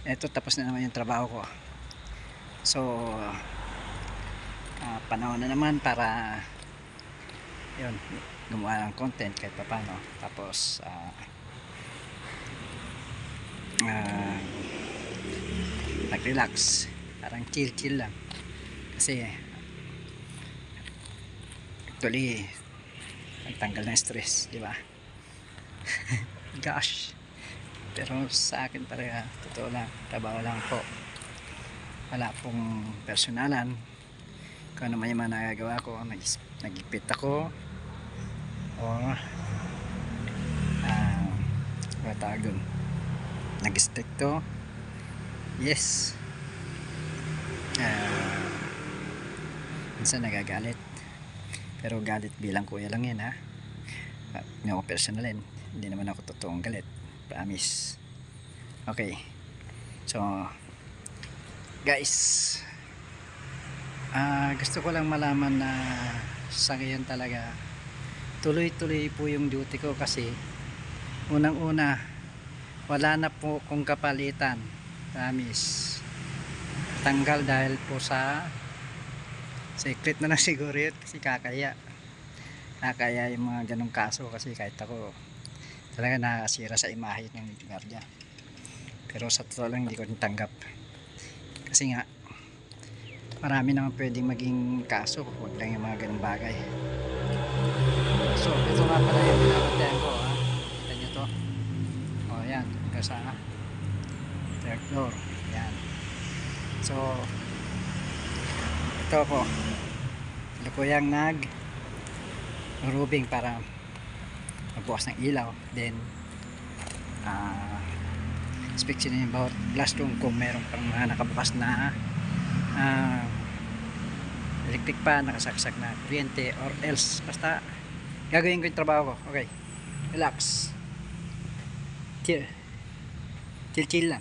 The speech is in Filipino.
Eto, tapos na naman yung trabaho ko. So panahon na naman para yun, gumawa ng content kahit paano. Tapos nag-relax, parang chill lang kasi actually nagtanggal ng stress, di ba? Gosh, pero sa akin talaga totoo lang, trabaho lang po, wala pong personalan. Kung ano man yung mga nagagawa ko, nagipit ako o tawag dun, nag-stick to, yes. Minsan nagagalit, pero galit bilang kuya lang yan, ha. Hindi ako personalin, hindi naman ako totoong galit, promise. Okay, so guys, gusto ko lang malaman na sa ngayon talaga tuloy-tuloy po yung duty ko, kasi unang-una wala na po kung kapalitan, promise. Tanggal dahil po sa secret na lang siguro yun, kasi kakaya yung mga ganong kaso, kasi kahit ako talaga nakasira sa imahe ng guardia. Pero sa totoo lang hindi ko rin tanggap, kasi nga marami naman pwedeng maging kaso, huwag lang yung mga ganong bagay. So ito nga pala yung pinapantayan ko, ha. Kita nyo to, o yan, hanggang sa third floor, yan. So ito po, lukuyang rubing para magbukas ng ilaw, then inspeksyonin yung bawat classroom kung meron pang mga nakabukas na electric pan, nakasaksak na kuryente, or else basta gagawin ko yung trabaho ko. Okay, relax, chill lang.